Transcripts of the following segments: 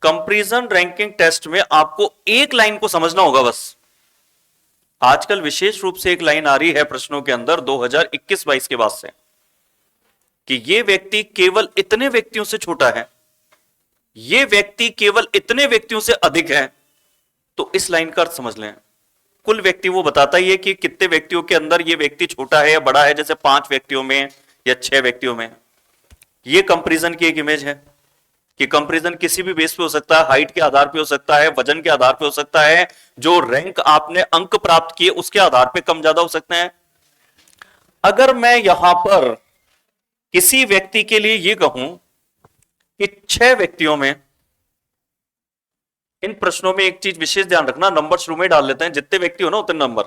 Comparison ranking test में आपको एक लाइन को समझना होगा बस। आजकल विशेष रूप से एक लाइन आ रही है प्रश्नों के अंदर 2021-22 के बाद से कि ये व्यक्ति केवल इतने व्यक्तियों से छोटा है, ये व्यक्ति केवल इतने व्यक्तियों से अधिक है। तो इस लाइन का अर्थ समझ लें, कुल व्यक्ति वो बताता ही है कि कितने व्यक्तियों के अंदर ये व्यक्ति छोटा है या बड़ा है, जैसे 5 व्यक्तियों में या 6 व्यक्तियों में। ये कंपैरिजन की एक इमेज है कि कंपैरिजन किसी भी बेस पे हो सकता है, हाइट के आधार पे हो सकता है, वजन के आधार पे हो सकता है, जो रैंक आपने अंक प्राप्त किए उसके आधार पे कम ज्यादा हो सकते हैं। अगर मैं यहां पर किसी व्यक्ति के लिए यह कहूं कि 6 व्यक्तियों में, इन प्रश्नों में एक चीज विशेष ध्यान रखना, नंबर शुरू में डाल लेते हैं, जितने व्यक्ति हो ना उतने नंबर।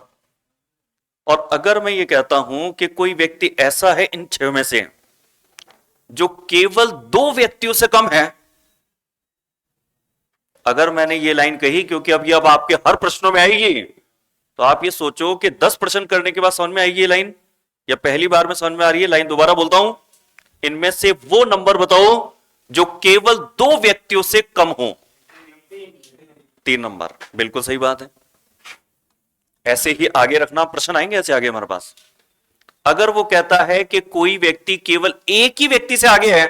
और अगर मैं ये कहता हूं कि कोई व्यक्ति ऐसा है इन 6 में से जो केवल 2 व्यक्तियों से कम है, अगर मैंने ये लाइन कही, क्योंकि अब ये अब आपके हर प्रश्नों में आएगी, तो आप ये सोचो कि 10 प्रश्न करने के बाद समझ में आएगी ये लाइन या पहली बार में समझ में आ रही है लाइन। दोबारा बोलता हूं, इनमें से वो नंबर बताओ जो केवल 2 व्यक्तियों से कम हो। 3 नंबर, बिल्कुल सही बात है। ऐसे ही आगे रखना, प्रश्न आएंगे ऐसे आगे हमारे पास। अगर वो कहता है कि कोई व्यक्ति केवल एक ही व्यक्ति से आगे है,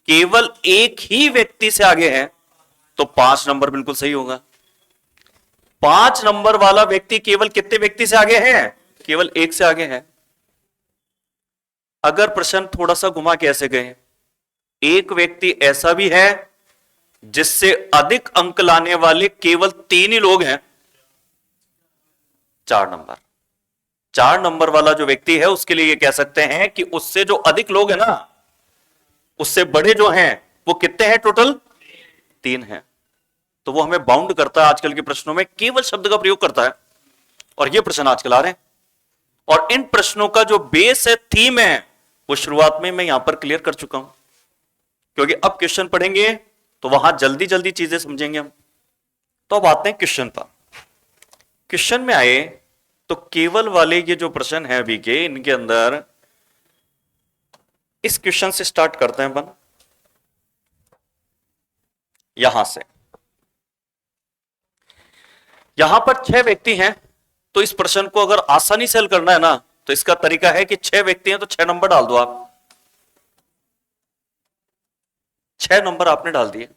केवल एक ही व्यक्ति से आगे है, तो 5 नंबर बिल्कुल सही होगा। 5 नंबर वाला व्यक्ति केवल कितने व्यक्ति से आगे है? केवल एक से आगे है। अगर प्रश्न थोड़ा सा घुमा के ऐसे गए, एक व्यक्ति ऐसा भी है जिससे अधिक अंक लाने वाले केवल 3 ही लोग हैं, 4 नंबर। 4 नंबर वाला जो व्यक्ति है उसके लिए ये कह सकते हैं कि उससे जो अधिक लोग हैं ना, उससे बड़े जो हैं वो कितने हैं टोटल? 3 हैं। तो वो हमें बाउंड करता है, आजकल के प्रश्नों में केवल शब्द का प्रयोग करता है, और ये प्रश्न आजकल आ रहे हैं। और इन प्रश्नों का जो बेस है, थीम है, वो शुरुआत में मैं यहां पर क्लियर कर चुका हूं, क्योंकि अब क्वेश्चन पढ़ेंगे तो वहां जल्दी जल्दी चीजें समझेंगे हम। तो अब आते हैं क्वेश्चन पर। क्वेश्चन में आए तो केवल वाले ये जो प्रश्न है अभी के, इनके अंदर इस क्वेश्चन से स्टार्ट करते हैं अपन, यहां से। यहां पर 6 व्यक्ति हैं, तो इस प्रश्न को अगर आसानी से हल करना है ना, तो इसका तरीका है कि 6 व्यक्ति हैं तो 6 नंबर डाल दो आप। 6 नंबर आपने डाल दिए।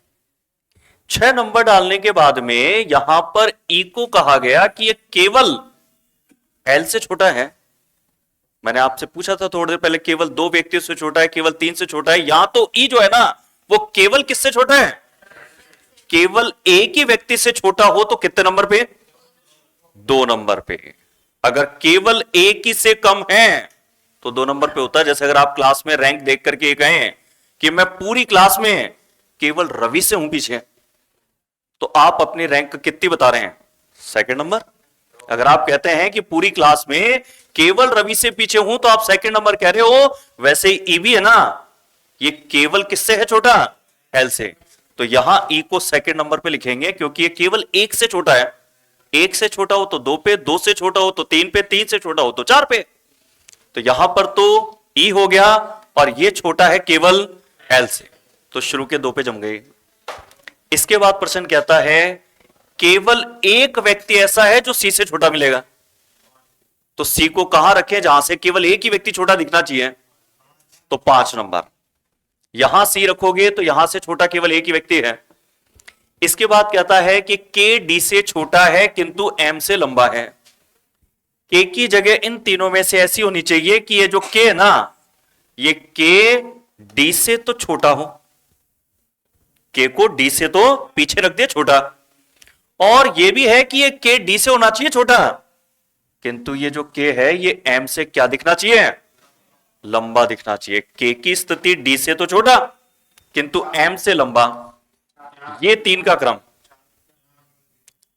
6 नंबर डालने के बाद में यहां पर ई को कहा गया कि ये केवल एल से छोटा है। मैंने आपसे पूछा था थोड़ी देर पहले, केवल 2 व्यक्तियों से छोटा है, केवल 3 से छोटा है। यहां तो ई जो है ना, वो केवल किससे छोटा है? केवल एक ही व्यक्ति से छोटा हो तो कितने नंबर पे? 2 नंबर पे। अगर केवल एक ही से कम है तो 2 नंबर पे होता है। जैसे अगर आप क्लास में रैंक देख करके कहें कि मैं पूरी क्लास में केवल रवि से हूं पीछे, तो आप अपनी रैंक कितनी बता रहे हैं? 2nd number. अगर आप कहते हैं कि पूरी क्लास में केवल रवि से पीछे हूं, तो आप 2nd नंबर कह रहे हो। वैसे ही ई भी है ना, ये केवल किससे है छोटा? एल से। तो यहां ई को 2nd नंबर पे लिखेंगे, क्योंकि ये केवल 1 से छोटा है। 1 से छोटा हो तो 2 पे, 2 से छोटा हो तो 3 पे, 3 से छोटा हो तो 4 पे। तो यहां पर तो ई हो गया, और ये छोटा है केवल एल से, तो शुरू के 2 पे जम गए। इसके बाद प्रश्न कहता है केवल एक व्यक्ति ऐसा है जो सी से छोटा मिलेगा। तो सी को कहां रखें जहां से केवल एक ही व्यक्ति छोटा दिखना चाहिए? तो 5 नंबर। यहां सी रखोगे तो यहां से छोटा केवल एक ही व्यक्ति है। इसके बाद कहता है कि के डी से छोटा है किंतु एम से लंबा है। के की जगह इन तीनों में से ऐसी होनी चाहिए कि ये जो के है ना, ये के डी से तो छोटा हो। के को डी से तो पीछे रख दिया छोटा, और ये भी है कि ये के डी से होना चाहिए छोटा, किंतु ये जो के है ये एम से क्या दिखना चाहिए? लंबा दिखना चाहिए। के की स्थिति डी से तो छोटा किंतु एम से लंबा, ये 3 का क्रम।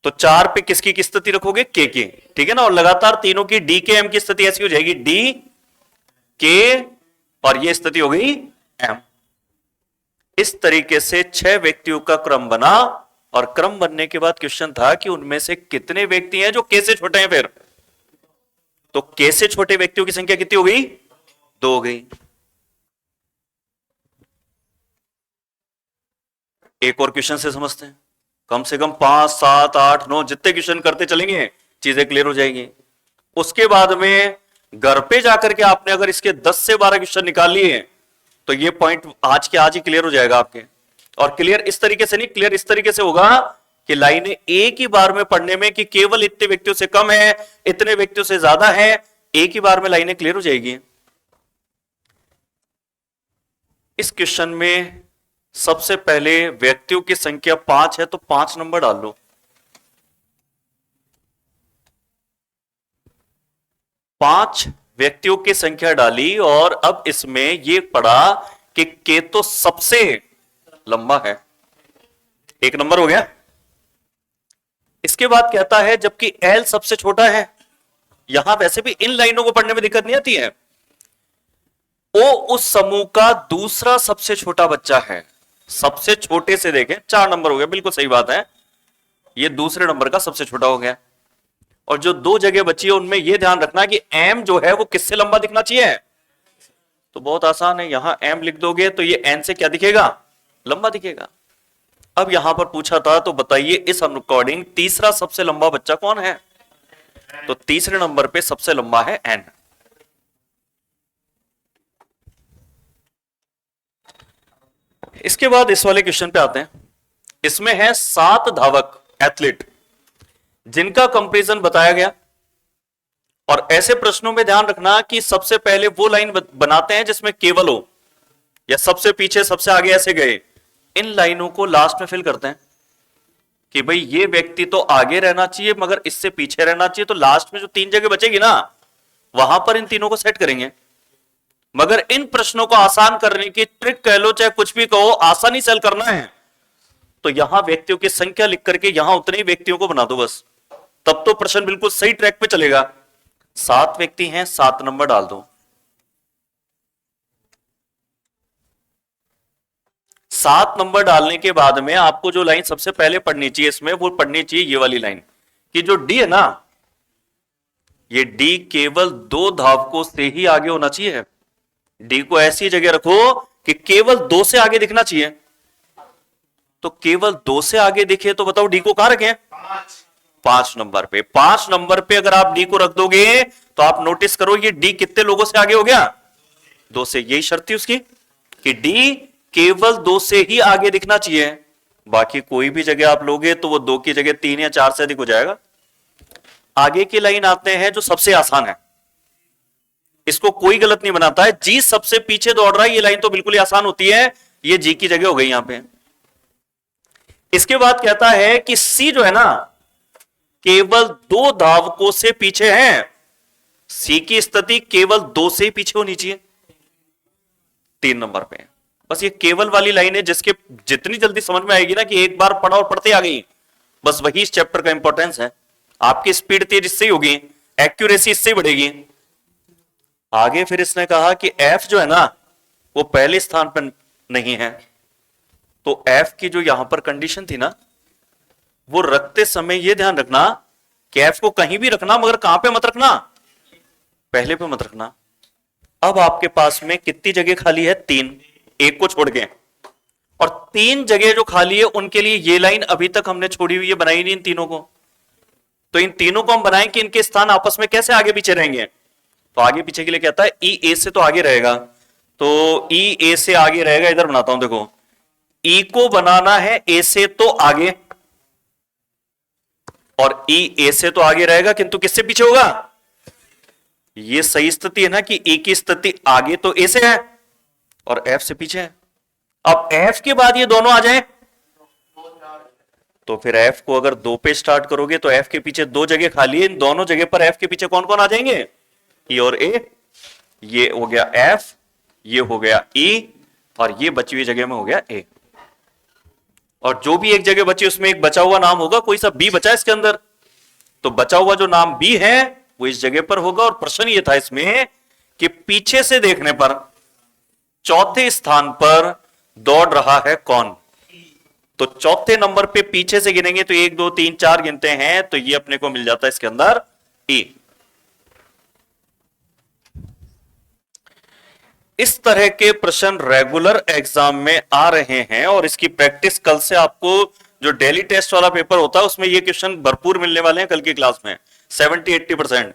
तो 4 पे किसकी स्थिति रखोगे? के की, ठीक है ना। और लगातार तीनों की डी के एम की स्थिति ऐसी हो जाएगी, डी के, और ये स्थिति हो गई एम। इस तरीके से 6 व्यक्तियों का क्रम बना, और क्रम बनने के बाद क्वेश्चन था कि उनमें से कितने व्यक्ति हैं जो के से छोटे हैं। फिर तो के से छोटे व्यक्तियों की संख्या कितनी हो गई? 2 हो गई। एक और क्वेश्चन से समझते हैं। कम से कम 5, 7, 8, 9 जितने क्वेश्चन करते चलेंगे चीजें क्लियर हो जाएंगी। उसके बाद में घर पे जाकर के आपने अगर इसके 10 से 12 क्वेश्चन निकाल लिए तो ये पॉइंट आज के आज ही क्लियर हो जाएगा आपके। और क्लियर इस तरीके से नहीं, क्लियर इस तरीके से होगा कि लाइनें एक ही बार में पढ़ने में कि केवल इतने व्यक्तियों से कम है, इतने व्यक्तियों से ज्यादा है, एक ही बार में लाइनें क्लियर हो जाएगी। इस क्वेश्चन में सबसे पहले व्यक्तियों की संख्या 5 है तो 5 नंबर डाल लो। 5 व्यक्तियों की संख्या डाली और अब इसमें यह पढ़ा कि के तो सबसे लंबा है, 1 नंबर हो गया। इसके बाद कहता है जबकि एल सबसे छोटा है। यहां वैसे भी इन लाइनों को पढ़ने में दिक्कत नहीं आती है। ओ उस समूह का दूसरा सबसे छोटा बच्चा है। सबसे छोटे से देखें 4 नंबर हो गया, बिल्कुल सही बात है, ये दूसरे नंबर का सबसे छोटा हो गया। और जो 2 जगह बची है उनमें यह ध्यान रखना कि एम जो है वो किससे लंबा दिखना चाहिए। तो बहुत आसान है, यहां एम लिख दोगे तो ये एन से क्या दिखेगा, लंबा दिखेगा। अब यहां पर पूछा था तो बताइए इस अकॉर्डिंग तीसरा सबसे लंबा बच्चा कौन है। तो तीसरे नंबर पे सबसे लंबा है एन। इसके बाद इस वाले क्वेश्चन पे आते हैं। इसमें है 7 धावक एथलीट जिनका कंपैरिजन बताया गया। और ऐसे प्रश्नों में ध्यान रखना कि सबसे पहले वो लाइन बनाते हैं जिसमें केवल हो, या सबसे पीछे सबसे आगे ऐसे गए, इन लाइनों को लास्ट में फिल करते हैं कि भाई ये व्यक्ति तो आगे रहना चाहिए मगर इससे पीछे रहना चाहिए। तो लास्ट में जो 3 जगह बचेगी ना वहां पर इन तीनों को सेट करेंगे। मगर इन प्रश्नों को आसान करने की ट्रिक कह लो चाहे कुछ भी कहो, आसानी से हल करना है तो यहां व्यक्तियों की संख्या लिख करके यहां उतने ही व्यक्तियों को बना दो बस, तब तो प्रश्न बिल्कुल सही ट्रैक पे चलेगा। 7 व्यक्ति हैं, 7 नंबर डाल दो। 7 नंबर डालने के बाद में आपको जो लाइन सबसे पहले पढ़नी चाहिए इसमें वो पढ़नी चाहिए ये वाली लाइन कि जो डी है ना, ये डी केवल 2 धावकों से ही आगे होना चाहिए। डी को ऐसी जगह रखो कि केवल 2 से आगे दिखना चाहिए। तो केवल 2 से आगे दिखे तो बताओ डी को कहां रखें, 5 नंबर पे। 5 नंबर पे अगर आप डी को रख दोगे तो आप नोटिस करो ये डी कितने लोगों से आगे हो गया, 2 से। यही शर्त थी उसकी कि डी केवल 2 से ही आगे दिखना चाहिए। बाकी कोई भी जगह आप लोगे तो वो 2 की जगह 3 या 4 से अधिक हो जाएगा। आगे की लाइन आते हैं जो सबसे आसान है, इसको कोई गलत नहीं बनाता है। जी सबसे पीछे दौड़ रहा है, ये लाइन तो बिल्कुल ही आसान होती है, ये जी की जगह हो गई यहां पे। इसके बाद कहता है कि सी जो है ना केवल 2 धावकों से पीछे है। सी की स्थिति केवल 2 से ही पीछे होनी चाहिए, 3 नंबर पे। बस ये केवल वाली लाइन है जिसके जितनी जल्दी समझ में आएगी ना कि एक बार पढ़ा और पढ़ते आ गई, बस वही इस चैप्टर का इंपॉर्टेंस है। आपकी स्पीड तेज इससे ही होगी, एक्यूरेसी इससे बढ़ेगी। आगे फिर इसने कहा कि एफ जो है ना वो पहले स्थान पर नहीं है। तो एफ की जो यहां पर कंडीशन थी ना वो रखते समय यह ध्यान रखना कि एफ को कहीं भी रखना मगर कहां पे मत रखना, पहले पे मत रखना। अब आपके पास में कितनी जगह खाली है, 3, एक को छोड़ के। और 3 जगह जो खाली है उनके लिए ये लाइन अभी तक हमने छोड़ी हुई है, बनाई नहीं इन तीनों को। तो इन तीनों को हम बनाएं कि इनके स्थान आपस में कैसे आगे पीछे रहेंगे। तो आगे पीछे के लिए कहता है ई ए से तो आगे रहेगा, तो ई ए से आगे रहेगा। इधर बनाता हूं, देखो ई को बनाना है ए से तो आगे, और ई ए से तो आगे रहेगा किंतु किससे पीछे होगा। ये सही स्थिति है ना कि ई की स्थिति आगे तो ए से है और एफ से पीछे है। अब एफ के बाद ये दोनों आ जाएं तो फिर एफ को अगर 2 पे स्टार्ट करोगे तो एफ के पीछे 2 जगह खाली है। इन दोनों जगह पर एफ के पीछे कौन कौन आ जाएंगे, ई और ए। ये हो गया एफ, ये हो गया ई, और ये बची हुई जगह में हो गया ए। और जो भी एक जगह बची उसमें एक बचा हुआ नाम होगा, कोई सा बी बचा इसके अंदर, तो बचा हुआ जो नाम बी है वो इस जगह पर होगा। और प्रश्न ये था इसमें कि पीछे से देखने पर चौथे स्थान पर दौड़ रहा है कौन। तो चौथे नंबर पे पीछे से गिनेंगे तो 1 2 3 4 गिनते हैं तो ये अपने को मिल जाता है इसके अंदर ए। इस तरह के प्रश्न रेगुलर एग्जाम में आ रहे हैं और इसकी प्रैक्टिस कल से आपको जो डेली टेस्ट वाला पेपर होता है उसमें ये क्वेश्चन भरपूर मिलने वाले हैं कल की क्लास में 70-80%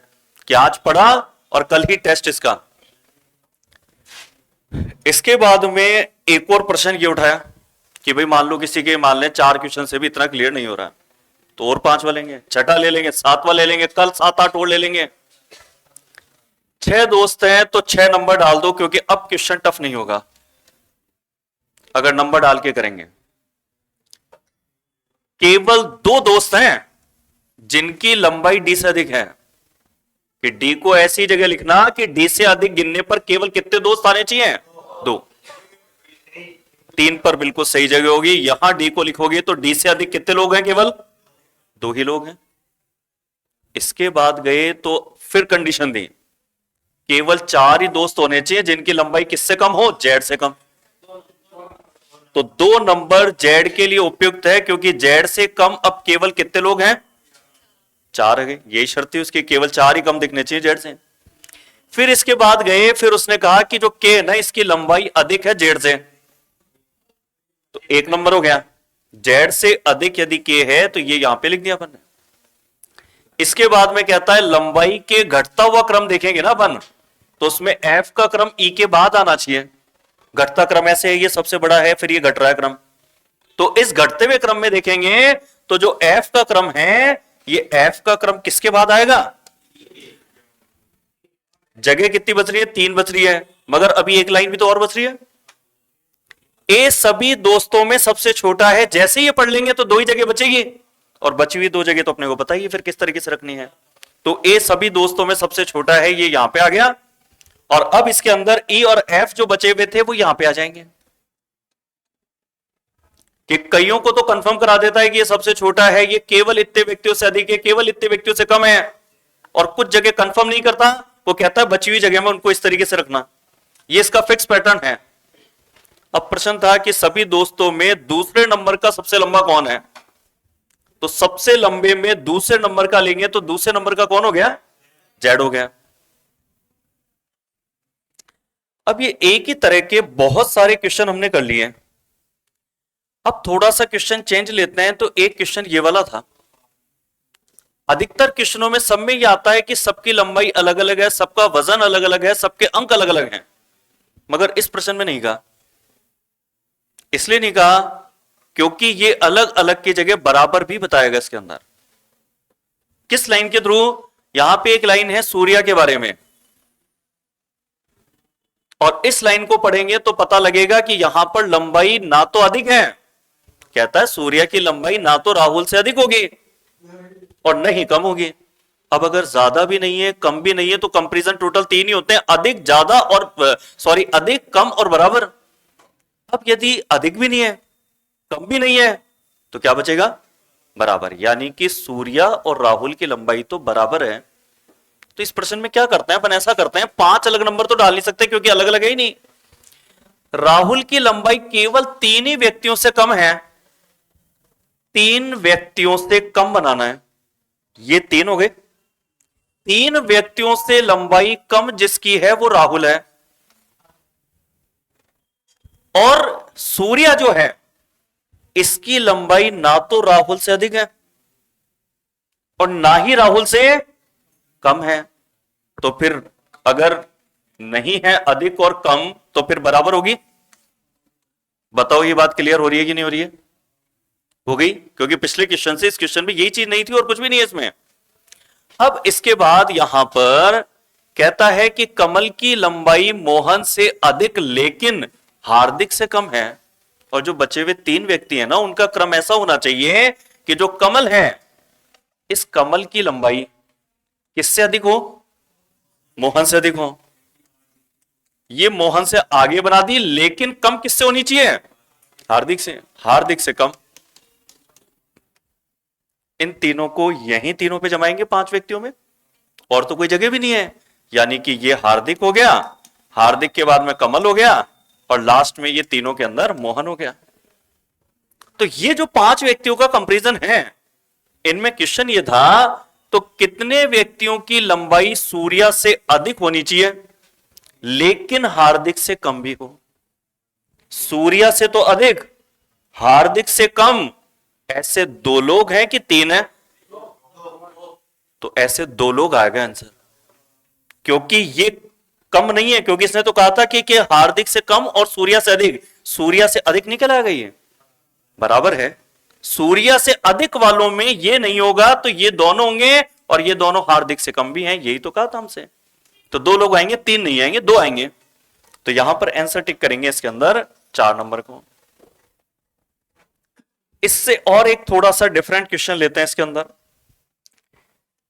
कि आज पढ़ा और कल ही टेस्ट इसका। इसके बाद में एक और प्रश्न ये उठाया कि भाई मान लो किसी के मान लें 4 क्वेश्चन से भी इतना क्लियर नहीं हो रहा तो और 5वां लेंगे, छठा ले लेंगे, 7वां ले लेंगे, कल 7-8 और ले लेंगे। 6 दोस्त हैं तो 6 नंबर डाल दो क्योंकि अब क्वेश्चन टफ नहीं होगा अगर नंबर डाल के करेंगे। केवल 2 दोस्त हैं जिनकी लंबाई डी से अधिक है कि डी को ऐसी जगह लिखना कि डी से अधिक गिनने पर केवल कितने दोस्त आने चाहिए? 2। 3 पर बिल्कुल सही जगह होगी। यहां डी को लिखोगे तो डी से अधिक कितने लोग हैं? केवल 2 ही लोग हैं। इसके बाद गए तो फिर कंडीशन दी केवल 4 ही दोस्त होने चाहिए जिनकी लंबाई किससे कम हो? जेड से कम। तो 2 नंबर जेड के लिए उपयुक्त है क्योंकि जेड से कम अब केवल कितने लोग हैं? 4 है। यही शर्त है उसकी, केवल 4 ही कम दिखने चाहिए जेड से। फिर इसके बाद गए, फिर उसने कहा कि जो के ना इसकी लंबाई अधिक है जेड से, तो 1 नंबर हो गया। जेड से अधिक यदि के है तो ये यहां पे लिख दिया अपन ने। इसके बाद में कहता है लंबाई के घटता हुआ क्रम देखेंगे ना अपन, तो उसमें एफ का क्रम ई के बाद आना चाहिए। घटता क्रम ऐसे है, ये सबसे बड़ा है, फिर ये घट रहा है क्रम, तो इस घटते हुए क्रम में देखेंगे तो जो एफ का क्रम है ये एफ का क्रम किसके बाद आएगा? जगह कितनी बच रही है? 3 बच रही है, मगर अभी एक लाइन भी तो और बच रही है। ए सभी दोस्तों में सबसे छोटा है, जैसे ये पढ़ लेंगे तो 2 ही जगह बचेगी और बची हुई 2 जगह तो अपने को पता ही है फिर किस तरीके से रखनी है। तो ए सभी दोस्तों में सबसे छोटा है, ये यहां पे आ गया और अब इसके अंदर ई और एफ जो बचे हुए थे वो यहां पे आ जाएंगे। कि कईयों को तो कंफर्म करा देता है कि ये सबसे छोटा है, ये केवल इतने व्यक्तियों से अधिक है, केवल इतने व्यक्तियों से कम है, और कुछ जगह कंफर्म नहीं करता, वो कहता है बची हुई जगह में उनको इस तरीके से रखना। ये इसका फिक्स पैटर्न है। अब प्रश्न था कि सभी दोस्तों में दूसरे नंबर का सबसे लंबा कौन है, तो सबसे लंबे में दूसरे नंबर का लेंगे तो दूसरे नंबर का कौन हो गया? जेड हो गया। अब ये एक ही तरह के बहुत सारे क्वेश्चन हमने कर लिए। अब थोड़ा सा क्वेश्चन चेंज लेते हैं, तो एक क्वेश्चन ये वाला था। अधिकतर क्वेश्चनों में सब में ये आता है कि सबकी लंबाई अलग अलग है, सबका वजन अलग अलग है, सबके अंक अलग अलग हैं, मगर इस प्रश्न में नहीं कहा। इसलिए नहीं कहा क्योंकि ये अलग अलग की जगह बराबर भी बताएगा इसके अंदर। किस लाइन के थ्रू? यहां पे एक लाइन है सूर्य के बारे में, और इस लाइन को पढ़ेंगे तो पता लगेगा कि यहां पर लंबाई ना तो अधिक है, कहता है सूर्य की लंबाई ना तो राहुल से अधिक होगी और नहीं कम होगी। अब अगर ज्यादा भी नहीं है कम भी नहीं है तो कंपैरिजन टोटल 3 ही होते हैं, अधिक, ज्यादा और अधिक, कम और बराबर। अब यदि अधिक भी नहीं है कम भी नहीं है तो क्या बचेगा? बराबर, यानी कि सूर्य और राहुल की लंबाई तो बराबर है। तो इस प्रश्न में क्या करते हैं अपन? ऐसा करते हैं 5 अलग नंबर तो डाल नहीं सकते क्योंकि अलग अलग है ही नहीं। राहुल की लंबाई केवल 3 ही व्यक्तियों से कम है, 3 व्यक्तियों से कम बनाना है। ये 3 हो गए। 3 व्यक्तियों से लंबाई कम जिसकी है वो राहुल है, और सूर्य जो है इसकी लंबाई ना तो राहुल से अधिक है और ना ही राहुल से कम है। तो फिर अगर नहीं है अधिक और कम तो फिर बराबर होगी। बताओ ये बात क्लियर हो रही है कि नहीं हो रही है? हो गई, क्योंकि पिछले क्वेश्चन से इस क्वेश्चन में यही चीज नहीं थी और कुछ भी नहीं है इसमें। अब इसके बाद यहां पर कहता है कि कमल की लंबाई मोहन से अधिक लेकिन हार्दिक से कम है, और जो बचे हुए 3 व्यक्ति हैं ना उनका क्रम ऐसा होना चाहिए कि जो कमल है इस कमल की लंबाई किससे अधिक हो? मोहन से अधिक हो। ये मोहन से आगे बना दी, लेकिन कम किससे होनी चाहिए? हार्दिक से। हार्दिक से कम। इन तीनों को यहीं तीनों पे जमाएंगे 5 व्यक्तियों में, और तो कोई जगह भी नहीं है, यानी कि ये हार्दिक हो गया, हार्दिक के बाद में कमल हो गया, और लास्ट में ये तीनों के अंदर मोहन हो गया। तो ये जो 5 व्यक्तियों का कंपैरिजन है, इनमें क्वेश्चन ये था तो कितने व्यक्तियों की लंबाई सूर्य से अधिक होनी चाहिए, लेकिन हार्दिक से कम भी हो। सूर्या से तो अधिक, हार्दिक से कम, ऐसे दो लोग हैं कि तीन है? तो ऐसे दो लोग आएगा आंसर, क्योंकि ये कम नहीं है, क्योंकि इसने तो कहा था कि हार्दिक से कम और सूर्या से अधिक, सूर्या से अधिक निकल आएगा, ये बराबर है। सूर्या से अधिक वालों में ये नहीं होगा, तो ये दोनों होंगे, और ये दोनों हार्दिक से कम भी हैं, यही तो कहा था हमसे। तो दो लोग आएंगे, तीन नहीं आएंगे, दो आएंगे। तो यहां पर आंसर टिक करेंगे इसके अंदर 4 नंबर को। इससे और एक थोड़ा सा डिफरेंट क्वेश्चन लेते हैं इसके अंदर।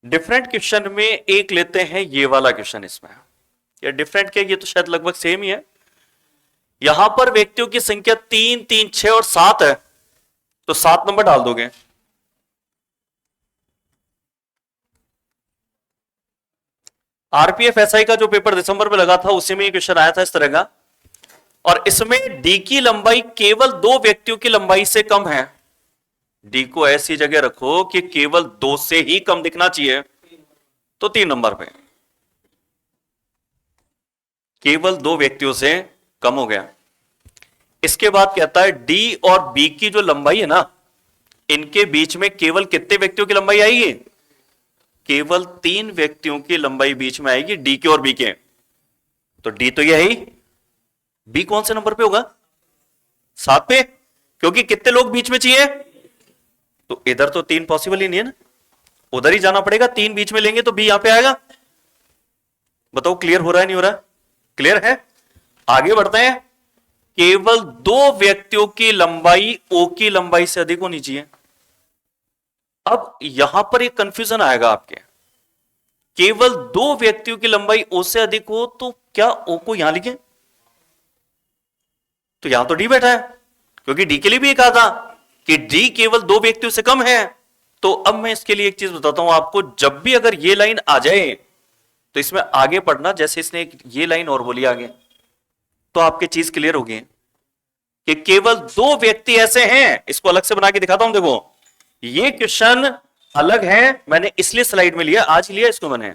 डिफरेंट क्वेश्चन में एक लेते हैं ये वाला क्वेश्चन। इसमें ये डिफरेंट क्या, ये तो शायद लगभग सेम ही है। यहां पर व्यक्तियों की संख्या 3, 3, 6 और 7 है, तो 7 नंबर डाल दोगे। आरपीएफ एसआई का जो पेपर दिसंबर में लगा था, उसी में ये क्वेश्चन आया था इस तरह का, और इसमें डी की लंबाई केवल 2 व्यक्तियों की लंबाई से कम है। डी को ऐसी जगह रखो कि केवल 2 से ही कम दिखना चाहिए, तो 3 नंबर पे केवल 2 व्यक्तियों से कम हो गया। इसके बाद कहता है डी और बी की जो लंबाई है ना, इनके बीच में केवल कितने व्यक्तियों की लंबाई आएगी? केवल 3 व्यक्तियों की लंबाई बीच में आएगी, डी के और बी के। तो डी तो यह है, बी कौन से नंबर पे होगा? 7 पे, क्योंकि कितने लोग बीच में चाहिए? तो इधर तो 3 पॉसिबल ही नहीं है ना, उधर ही जाना पड़ेगा। 3 बीच में लेंगे तो बी यहां पे आएगा। बताओ क्लियर हो रहा है नहीं हो रहा? क्लियर है। आगे बढ़ते हैं। केवल 2 व्यक्तियों की लंबाई ओ की लंबाई से अधिक होनी चाहिए। अब यहां पर एक कंफ्यूजन आएगा आपके, केवल 2 व्यक्तियों की लंबाई ओ से अधिक हो तो क्या ओ को यहां लिखें? तो यहां तो डी बैठा है, क्योंकि डी के लिए भी ये कहा था कि डी केवल 2 व्यक्तियों से कम है। तो अब मैं इसके लिए एक चीज बताता हूं आपको, जब भी अगर ये लाइन आ जाए तो इसमें आगे पढ़ना, जैसे इसने ये लाइन और बोली आगे, तो आपकी चीज क्लियर होगी कि केवल 2 व्यक्ति ऐसे हैं। इसको अलग से बना के दिखाता हूं, देखो ये क्वेश्चन अलग है, मैंने इसलिए स्लाइड में लिया, आज लिया इसको मैंने।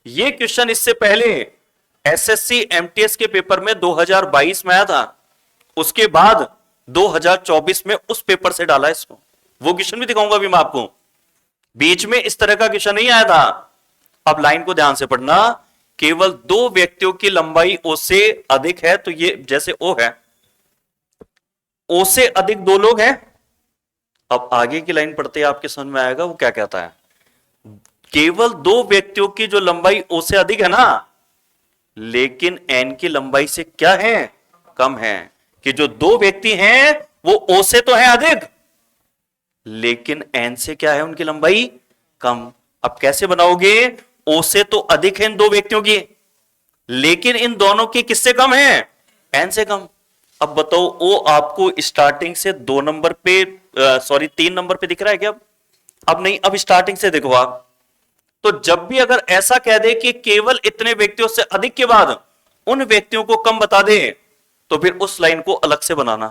ये क्वेश्चन इससे पहले एसएससी एमटीएस के पेपर में 2022 में आया था, उसके बाद 2024 में उस पेपर से डाला इसको। वो क्वेश्चन भी दिखाऊंगा अभी मैं आपको, बीच में इस तरह का क्वेश्चन नहीं आया था। अब लाइन को ध्यान से पढ़ना, केवल 2 व्यक्तियों की लंबाई ओ से अधिक है, तो ये जैसे ओ है, ओ से अधिक 2 लोग हैं। अब आगे की लाइन पढ़ते आपके समझ में आएगा वो क्या कहता है। केवल 2 व्यक्तियों की जो लंबाई ओ से अधिक है ना, लेकिन एन की लंबाई से क्या है? कम है। कि जो 2 व्यक्ति हैं वो ओ से तो है अधिक, लेकिन एन से क्या है उनकी लंबाई? कम। अब कैसे बनाओगे? ओ से तो अधिक है इन 2 व्यक्तियों की, लेकिन इन दोनों की किससे कम है? एन से कम। अब बताओ ओ आपको स्टार्टिंग से 2 नंबर पे, सॉरी 3 नंबर पे दिख रहा है क्या? अब नहीं, अब स्टार्टिंग से देखो आप। तो जब भी अगर ऐसा कह दे कि केवल इतने व्यक्तियों से अधिक के बाद उन व्यक्तियों को कम बता दे, तो फिर उस लाइन को अलग से बनाना,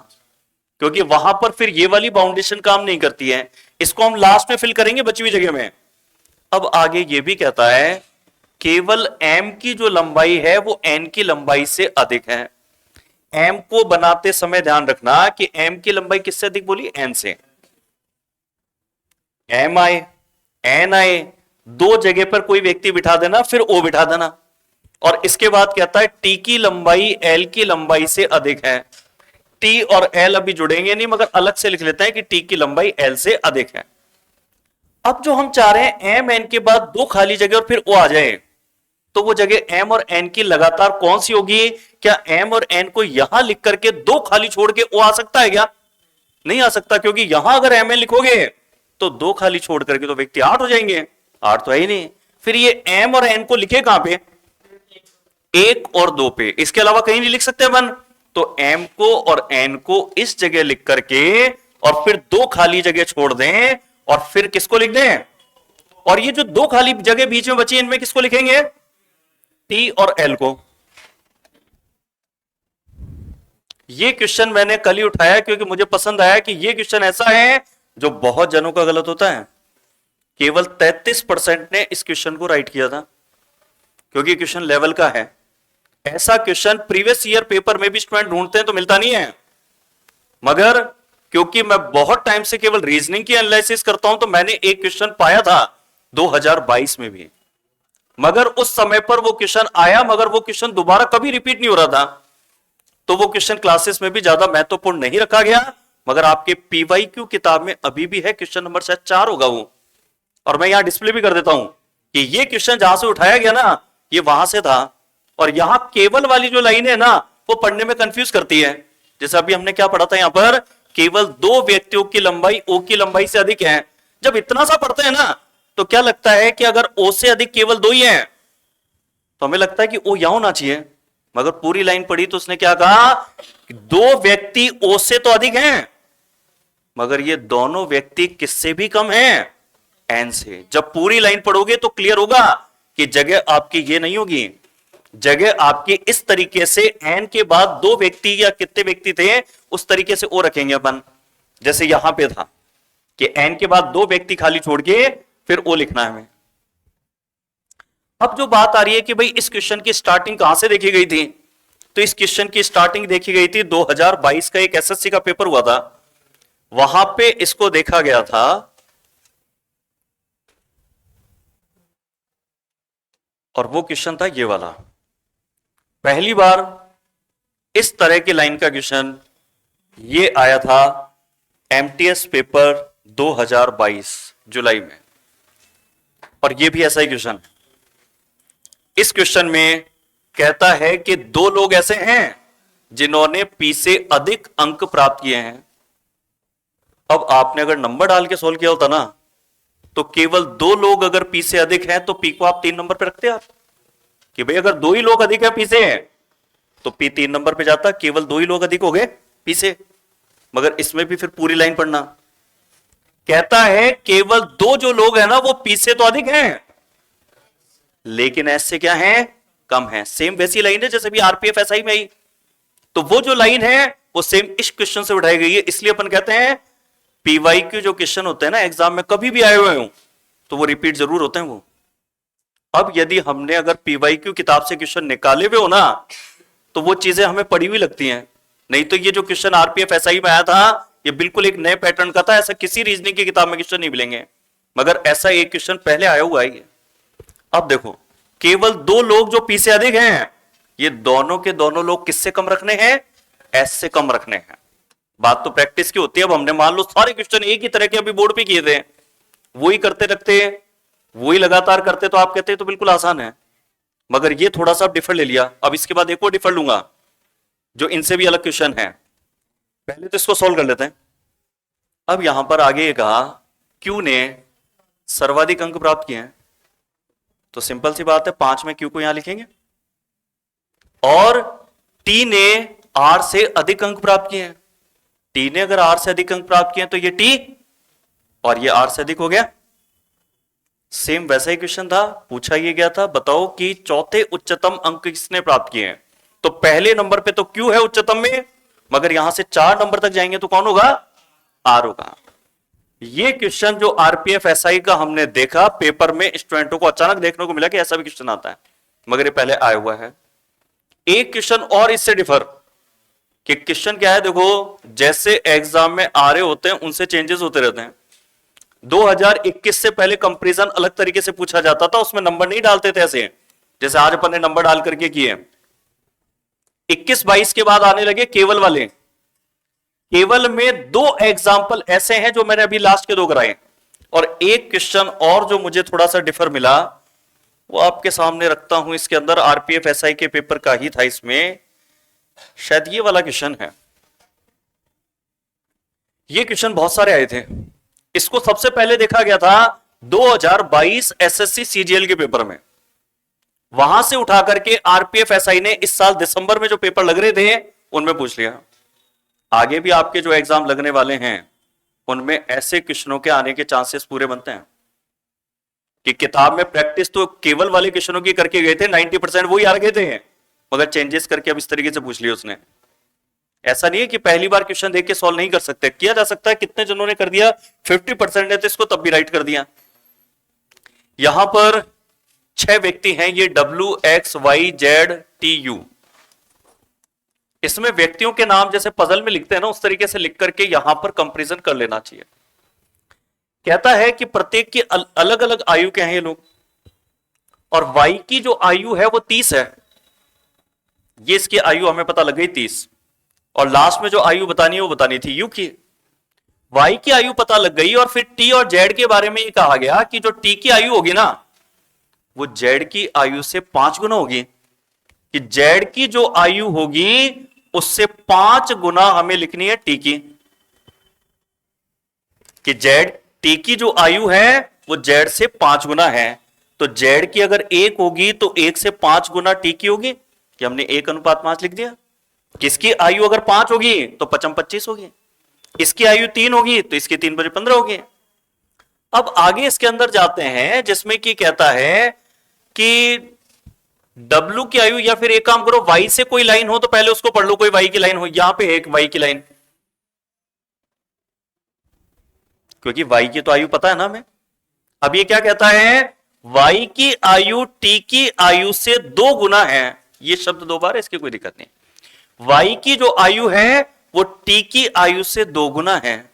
क्योंकि वहां पर फिर ये वाली बाउंडेशन काम नहीं करती है। इसको हम लास्ट में फिल करेंगे बची हुई जगह में। अब आगे ये भी कहता है केवल m की जो लंबाई है वो n की लंबाई से अधिक है। m को बनाते समय ध्यान रखना कि m की लंबाई किससे अधिक बोली? n से। m आए n आए, 2 जगह पर कोई व्यक्ति बिठा देना, फिर o बिठा देना। और इसके बाद कहता है t की लंबाई l की लंबाई से अधिक है। t और l अभी जुड़ेंगे नहीं, मगर अलग से लिख लेते हैं कि t की लंबाई l से अधिक है। अब जो हम चाह रहे हैं m n के बाद 2 खाली जगह और फिर o आ जाए, तो वो जगह m और n की लगातार कौन सी होगी? क्या m और n को यहां लिख करके 2 खाली छोड़ के o आ सकता है क्या? नहीं आ सकता, क्योंकि यहां अगर m n लिखोगे तो 2 खाली छोड़ करके तो व्यक्ति 8 हो जाएंगे। 8 तो है ही नहीं। फिर ये m और n को लिखे कहां पे? 1 और 2 पे, इसके अलावा कहीं नहीं लिख सकते अपन। तो m को और n को इस जगह लिख करके और फिर 2 खाली जगह छोड़ दें, और फिर किसको लिख दें? और ये जो 2 खाली जगह बीच में बची इनमें किसको लिखेंगे? t और l को। ये क्वेश्चन मैंने कल ही उठाया क्योंकि मुझे पसंद आया कि ये क्वेश्चन ऐसा है जो बहुत जनों का गलत होता है। केवल 33% ने इस क्वेश्चन को राइट किया था, क्योंकि क्वेश्चन लेवल का है। ऐसा क्वेश्चन प्रीवियस ईयर पेपर में भी स्टूडेंट ढूंढते हैं तो मिलता नहीं है, मगर क्योंकि मैं बहुत टाइम से केवल रीजनिंग की एनालिसिस करता हूं तो मैंने एक क्वेश्चन पाया था 2022 में भी, मगर उस समय पर वो क्वेश्चन आया, मगर वो क्वेश्चन दोबारा कभी रिपीट नहीं हो रहा था, तो वो क्वेश्चन क्लासेस में भी ज्यादा महत्वपूर्ण नहीं रखा गया। मगर आपके पीवाईक्यू किताब में अभी भी है, क्वेश्चन नंबर शायद 4 होगा वो, और मैं यहां डिस्प्ले भी कर देता हूं कि ये क्वेश्चन जहां से उठाया गया ना, ये वहां से था। और यहां केवल वाली जो लाइन है ना, वो पढ़ने में कंफ्यूज करती है। जैसे अभी हमने क्या पढ़ा था, यहां पर केवल 2 व्यक्तियों की लंबाई ओ की लंबाई से अधिक है। जब इतना सा पढ़ते हैं ना, तो क्या लगता है कि अगर ओ से अधिक केवल 2 ही है, तो हमें लगता है कि ओ यहां होना चाहिए। मगर पूरी लाइन पढ़ी तो उसने क्या कहा, 2 व्यक्ति ओ से तो अधिक हैं, मगर ये दोनों व्यक्ति किससे भी कम हैं, एन से। जब पूरी लाइन पढ़ोगे तो क्लियर होगा कि जगह आपकी ये नहीं होगी, जगह आपकी इस तरीके से एन के बाद 2 व्यक्ति या कितने व्यक्ति थे उस तरीके से ओ रखेंगे अपन। जैसे यहां पे था कि एन के बाद 2 व्यक्ति खाली छोड़ के फिर ओ लिखना है हमें। अब जो बात आ रही है कि भाई इस क्वेश्चन की स्टार्टिंग कहां से देखी गई थी, तो इस क्वेश्चन की स्टार्टिंग देखी गई थी 2022 का एक एसएससी का पेपर हुआ था, वहां पे इसको देखा गया था। और वो क्वेश्चन था ये वाला। पहली बार इस तरह की लाइन का क्वेश्चन ये आया था एमटीएस पेपर 2022 जुलाई में, और ये भी ऐसा ही क्वेश्चन है। इस क्वेश्चन में कहता है कि 2 लोग ऐसे हैं जिन्होंने पी से अधिक अंक प्राप्त किए हैं। अब आपने अगर नंबर डाल के सोल्व किया होता ना, तो केवल 2 लोग अगर पी से अधिक हैं तो पी को आप 3 नंबर पे रखते आप, कि भाई अगर 2 ही लोग अधिक है पी से हैं तो पी 3 नंबर पे जाता, केवल 2 ही लोग अधिक हो गए पी से। मगर इसमें भी फिर पूरी लाइन पढ़ना, कहता है केवल 2 जो लोग हैं ना वो पी से तो अधिक हैं, लेकिन एस से क्या है, कम है। सेम वैसी लाइन है जैसे भी आरपीएफ एसआई में आई, तो वो जो लाइन है वो सेम इस क्वेश्चन से उठाई गई है। इसलिए अपन कहते हैं पीवाईक्यू जो क्वेश्चन होते हैं ना एग्जाम में कभी भी आए हुए हो तो वो रिपीट जरूर होते हैं वो। अब यदि हमने अगर पीवाईक्यू किताब से क्वेश्चन निकाले हुए हो ना, तो वो चीजें हमें पड़ी हुई लगती हैं। नहीं तो ये जो क्वेश्चन आरपीएफ एसआई में आया था ये बिल्कुल एक नए पैटर्न का था, ऐसा किसी रीजनिंग की किताब में क्वेश्चन नहीं मिलेंगे, मगर ऐसा एक क्वेश्चन पहले आया हुआ है। अब देखो केवल 2 लोग जो पी से अधिक हैं, ये दोनों के दोनों लोग किससे कम रखने हैं, एस से कम रखने हैं। बात तो प्रैक्टिस की होती है। अब हमने मान लो सारे क्वेश्चन एक ही तरह के अभी बोर्ड पे किए थे, वही करते रखते वही लगातार करते तो आप कहते तो बिल्कुल आसान है, मगर ये थोड़ा सा डिफर ले लिया। अब इसके बाद एक और डिफर लूंगा जो इनसे भी अलग क्वेश्चन है, पहले तो इसको सॉल्व कर लेते हैं। अब यहां पर आगे ये कहा क्यू ने सर्वाधिक अंक प्राप्त किए हैं, तो सिंपल सी बात है 5 में क्यू को यहां लिखेंगे, और टी ने आर से अधिक अंक प्राप्त किए हैं। टी ने अगर आर से अधिक अंक प्राप्त किए हैं तो ये टी और ये आर से अधिक हो गया। सेम वैसा ही क्वेश्चन था, पूछा ये गया था बताओ कि चौथे उच्चतम अंक किसने प्राप्त किए हैं। तो पहले नंबर पे तो क्यू है उच्चतम में, मगर यहां से 4 नंबर तक जाएंगे तो कौन होगा, आर होगा। ये क्वेश्चन जो आरपीएफ एसआई का हमने देखा पेपर में, स्टूडेंटों को अचानक देखने को मिला कि ऐसा भी क्वेश्चन आता है, मगर ये पहले आया हुआ है। एक क्वेश्चन और इससे डिफर कि क्वेश्चन क्या है, देखो जैसे एग्जाम में आ रहे होते हैं उनसे चेंजेस होते रहते हैं। 2021 से पहले कंपैरिजन अलग तरीके से पूछा जाता था, उसमें नंबर नहीं डालते थे ऐसे जैसे आज अपन ने नंबर डाल करके किए। 21-22 के बाद आने लगे केवल वाले। केवल में 2 एग्जाम्पल ऐसे हैं जो मैंने अभी लास्ट के 2 कराए, और एक क्वेश्चन और जो मुझे थोड़ा सा डिफर मिला वो आपके सामने रखता हूं। इसके अंदर आरपीएफ एसआई के पेपर का ही था, इसमें शायद ये वाला क्वेश्चन है। ये क्वेश्चन बहुत सारे आए थे, इसको सबसे पहले देखा गया था 2022 एसएससी सीजीएल के पेपर में, वहां से उठा करके आरपीएफ एसआई ने इस साल दिसंबर में जो पेपर लग रहे थे उनमें पूछ लिया। आगे भी आपके जो एग्जाम लगने वाले हैं उनमें ऐसे क्वेश्चनों के आने के चांसेस पूरे बनते हैं कि किताब में प्रैक्टिस तो केवल वाले क्वेश्चनों की करके गए थे, 90% वही आ गए थे, मगर चेंजेस करके अब इस तरीके से पूछ लिया उसने। ऐसा नहीं है कि पहली बार क्वेश्चन देख के सॉल्व नहीं कर सकते, किया जा सकता है। कितने जनों ने कर दिया, 50% है तो इसको तब भी राइट कर दिया। यहां पर 6 व्यक्ति हैं, ये WXYZTU। इसमें व्यक्तियों के नाम जैसे पजल में लिखते हैं ना, उस तरीके से लिख करके यहां पर कंपैरिजन कर लेना चाहिए। कहता है कि प्रत्येक की अलग अलग आयु के हैं ये लोग, और Y की जो आयु है वो 30 है। ये इसकी आयु हमें पता लग गई 30, और लास्ट में जो आयु बतानी है वो बतानी थी U की। Y की आयु पता लग गई, और फिर T और Z के बारे में ये कहा गया कि जो T की आयु होगी ना, वो Z की आयु से 5 गुना होगी, कि Z की जो आयु होगी उससे 5 गुना हमें लिखनी है T की, कि T की जो आयु है वो Z से 5 गुना है। तो Z की अगर 1 होगी तो 1 से 5 गुना T की होगी, कि हमने 1:5 लिख दिया। किसकी आयु अगर 5 होगी तो 5×5 होगी, इसकी आयु 3 होगी तो इसकी 3×15 होगी। अब आगे इसके अंदर जाते हैं जिसमें कि कहता है कि W की आयु, या फिर एक काम करो, Y से कोई लाइन हो तो पहले उसको पढ़ लो, कोई Y की लाइन हो, यहां पे एक Y की लाइन, क्योंकि Y की तो आयु पता है ना हमें। अब ये क्या कहता है, Y की आयु T की आयु से 2 गुना है। ये शब्द 2 बार है, इसकी कोई दिक्कत नहीं। Y की जो आयु है वो T की आयु से 2 गुना है।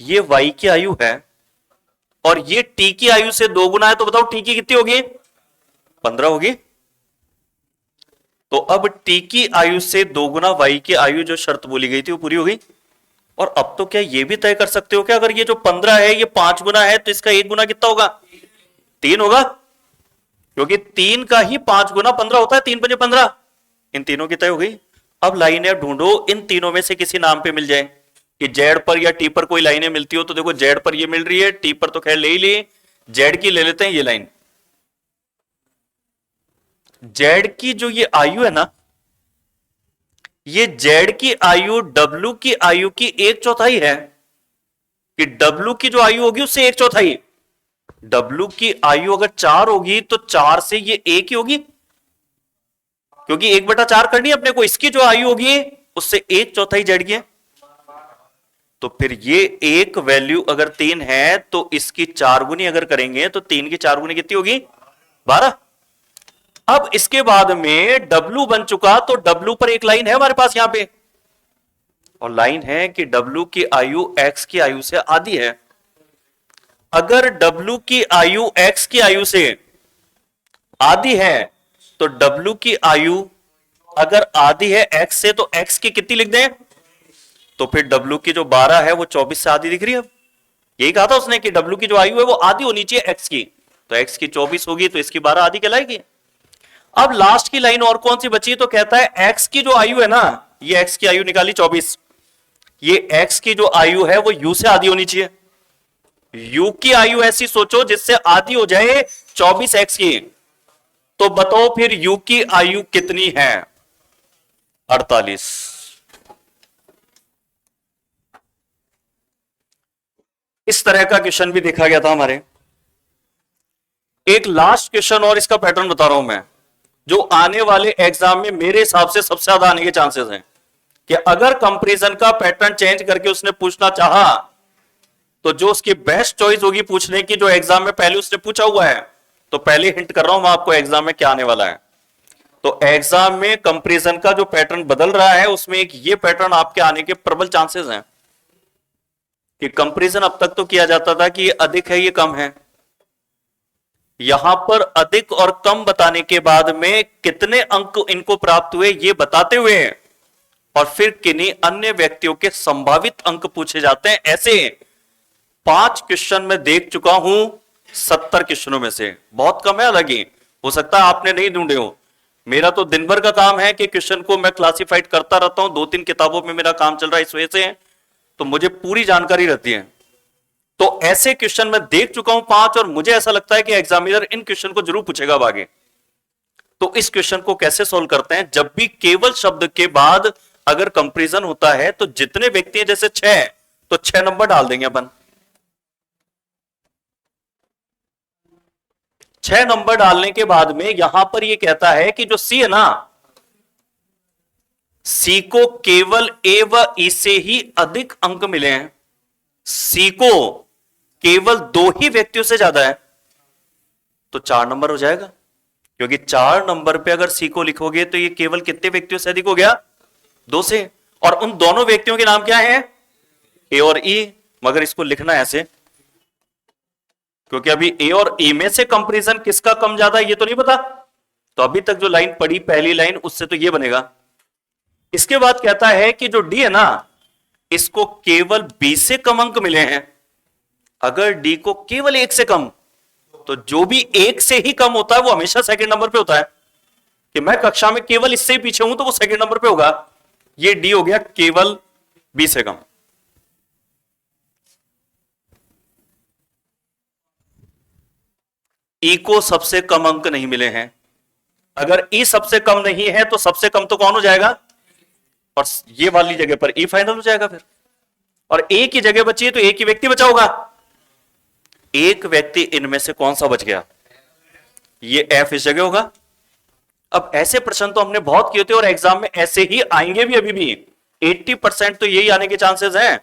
ये Y की आयु है और ये T की आयु से 2 गुना है, तो बताओ T की कितनी होगी? 15 होगी। तो अब T की आयु से 2 गुना Y की आयु जो शर्त बोली गई थी वो पूरी हो गई। और अब तो क्या ये भी तय कर सकते हो कि अगर ये जो 15 है ये 5 गुना है तो इसका 1 गुना कितना होगा? 3 होगा, क्योंकि 3 का ही 5 गुना 15 होता है, 3×5 = 15। इन तीनों की तय हो गई। अब लाइनें ढूंढो, इन तीनों में से किसी नाम पे मिल जाए, कि जेड पर या टी पर कोई लाइनें मिलती हो। तो देखो जेड पर ये मिल रही है, टी पर तो खैर ले ही लिए, जेड की ले लेते हैं ये लाइन। जेड की जो ये आयु है ना, ये जेड की आयु डब्ल्यू की आयु की 1/4 है, कि डब्ल्यू की जो आयु होगी उससे 1/4। डब्ल्यू की आयु अगर 4 होगी तो 4 से ये 1 ही होगी, क्योंकि 1/4 करनी है अपने को। इसकी जो आयु होगी उससे 1/4 जेड की है। तो फिर ये एक वैल्यू अगर 3 है तो इसकी 4 गुनी अगर करेंगे तो 3 की 4 गुनी कितनी होगी? 12। अब इसके बाद में W बन चुका, तो W पर एक लाइन है हमारे पास यहां पे, और लाइन है कि W की आयु X की आयु से आधी है। अगर W की आयु X की आयु से आधी है तो W की आयु अगर आधी है X से, तो X की कितनी लिख दें? तो फिर W की जो 12 है वो 24 से आधी दिख रही है। अब यही कहा था उसने कि W की जो आयु है वो आधी होनी चाहिए X की, तो X की 24 होगी तो इसकी 12 आधी कहलाएगी। अब लास्ट की लाइन और कौन सी बची? तो कहता है X की जो आयु है ना, ये X की आयु निकाली 24, ये X की जो आयु है वो U से आधी होनी चाहिए। U की आयु ऐसी सोचो जिससे आधी हो जाए 24X की। तो बताओ फिर U की आयु कितनी है? 48। इस तरह का क्वेश्चन भी देखा गया था हमारे। एक लास्ट क्वेश्चन और इसका पैटर्न बता रहा हूं मैं, जो आने वाले एग्जाम में मेरे हिसाब से सबसे ज्यादा आने के चांसेस हैं, कि अगर कंपैरिजन का पैटर्न चेंज करके उसने पूछना चाहा तो जो उसकी बेस्ट चॉइस होगी पूछने की, जो एग्जाम में पहले उसने पूछा हुआ है, तो पहले हिंट कर रहा हूं मैं आपको एग्जाम में क्या आने वाला है। तो एग्जाम में कंपैरिजन का जो पैटर्न बदल रहा है उसमें एक ये पैटर्न आपके आने के प्रबल चांसेस हैं, कि कंपैरिजन अब तक तो किया जाता था कि ये अधिक है ये कम है, यहां पर अधिक और कम बताने के बाद में कितने अंक इनको प्राप्त हुए ये बताते हुए, और फिर किन्हीं अन्य व्यक्तियों के संभावित अंक पूछे जाते हैं। ऐसे 5 क्वेश्चन मैं देख चुका हूं 70 क्वेश्चनों में से। बहुत कम है, हालांकि हो सकता है आपने नहीं ढूंढे हो। मेरा तो दिन भर का काम है कि क्वेश्चन को मैं क्लासिफाइड करता रहता हूं, 2-3 किताबों में मेरा काम चल रहा है इस वजह से, तो मुझे पूरी जानकारी रहती है। तो ऐसे क्वेश्चन मैं देख चुका हूं 5, और मुझे ऐसा लगता है कि एग्जामिनर इन क्वेश्चन को जरूर पूछेगा अब आगे। तो इस क्वेश्चन को कैसे सोल्व करते हैं? जब भी केवल शब्द के बाद अगर कंपैरिजन होता है तो जितने व्यक्ति हैं, जैसे 6, तो 6 नंबर डाल देंगे अपन। 6 नंबर डालने के बाद में यहां पर यह कहता है कि जो सी है ना, सी को केवल ए व ई से ही अधिक अंक मिले हैं। सी को केवल 2 ही व्यक्तियों से ज्यादा है, तो 4 नंबर हो जाएगा। क्योंकि 4 नंबर पे अगर सी को लिखोगे तो ये केवल कितने व्यक्तियों से अधिक हो गया? 2 से। और उन दोनों व्यक्तियों के नाम क्या है? ए और ई। मगर इसको लिखना ऐसे, क्योंकि अभी ए और ई में से कंपैरिजन किसका कम ज्यादा ये तो नहीं पता। तो अभी तक जो लाइन पढ़ी पहली लाइन, उससे तो ये बनेगा। इसके बाद कहता है कि जो डी है ना, इसको केवल बी से कम अंक मिले हैं। अगर डी को केवल 1 से कम, तो जो भी 1 से ही कम होता है वो हमेशा सेकंड नंबर पे होता है। कि मैं कक्षा में केवल इससे ही पीछे हूं तो वो सेकंड नंबर पे होगा। ये डी हो गया केवल बी से कम। ई को सबसे कम अंक नहीं मिले हैं। अगर ई सबसे कम नहीं है तो सबसे कम तो कौन हो जाएगा? और ये वाली जगह पर ई फाइनल हो जाएगा फिर। और ए की जगह बची है तो एक ही व्यक्ति बचा होगा। एक व्यक्ति इनमें से कौन सा बच गया? ये एफ इस जगह होगा। अब ऐसे प्रश्न तो हमने बहुत किए थे और एग्जाम में ऐसे ही आएंगे भी। अभी भी 80% तो यही आने के चांसेस हैं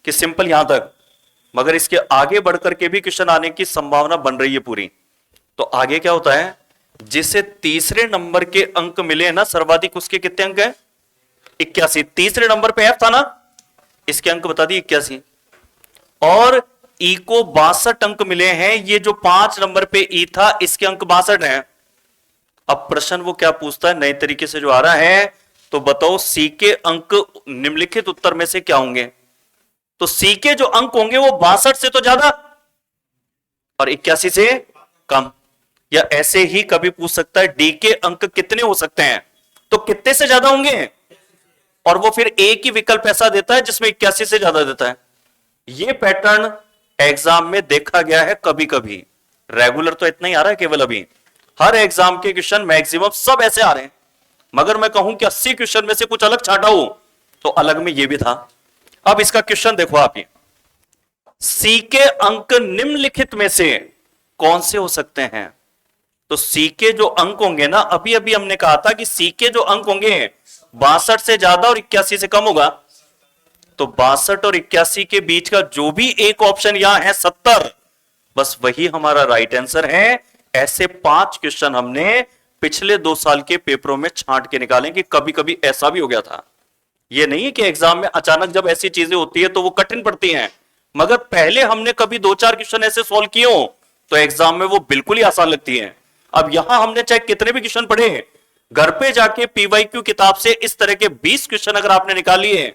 कि सिंपल यहां तक। मगर इसके आगे बढ़कर के भी क्वेश्चन आने की संभावना बन रही है पूरी। तो आगे क्या होता है? जिसे तीसरे नंबर के अंक मिले ना सर्वाधिक, उसके कितने अंक है? 81। तीसरे नंबर पे एफ था ना, इसके अंक बता दिए 81। और ई को 62 अंक मिले हैं। ये जो 5 नंबर पे ई था, इसके अंक 62 हैं। अब प्रश्न वो क्या पूछता है नए तरीके से जो आ रहा है, तो बताओ सी के अंक निम्नलिखित उत्तर में से क्या होंगे? तो सी के जो अंक होंगे वो 62 से तो ज्यादा और 81 से कम। या ऐसे ही कभी पूछ सकता है डी के अंक कितने हो सकते हैं, तो कितने से ज्यादा होंगे? और वो फिर एक ही विकल्प ऐसा देता है जिसमें 81 से ज्यादा देता है। ये पैटर्न एग्जाम में देखा गया है कभी कभी। रेगुलर तो इतना ही आ रहा है केवल। अभी हर एग्जाम के क्वेश्चन मैक्सिमम सब ऐसे आ रहे हैं। मगर मैं कहूं कि 80 क्वेश्चन में से कुछ अलग छाटा हो, तो अलग में ये भी था। अब इसका क्वेश्चन देखो आप, ये सी के अंक निम्नलिखित में से कौन से हो सकते हैं? तो सी के जो अंक होंगे ना, अभी अभी हमने कहा था कि सी के जो अंक होंगे 62 से ज्यादा और 81 से कम होगा। तो 62 और 81 के बीच का जो भी एक ऑप्शन यहां है 70, बस वही हमारा राइट आंसर है। ऐसे 5 क्वेश्चन हमने पिछले 2 साल के पेपरों में छांट के निकाले कि कभी कभी ऐसा भी हो गया था। ये नहीं है कि एग्जाम में अचानक जब ऐसी चीजें होती है तो वो कठिन पड़ती हैं, मगर पहले हमने कभी 2-4 क्वेश्चन ऐसे सॉल्व किए हो तो एग्जाम में वो बिल्कुल ही आसान लगती है। अब यहां हमने चाहे कितने भी क्वेश्चन पढ़े, घर पे जाके पीवाईक्यू किताब से इस तरह के 20 क्वेश्चन अगर आपने निकाल लिए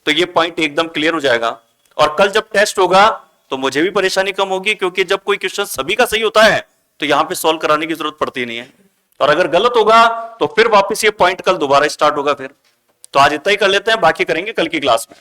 तो ये पॉइंट एकदम क्लियर हो जाएगा। और कल जब टेस्ट होगा तो मुझे भी परेशानी कम होगी, क्योंकि जब कोई क्वेश्चन सभी का सही होता है तो यहां पे सॉल्व कराने की जरूरत पड़ती नहीं है। और अगर गलत होगा तो फिर वापस ये पॉइंट कल दोबारा स्टार्ट होगा फिर। तो आज इतना ही कर लेते हैं, बाकी करेंगे कल की क्लास में।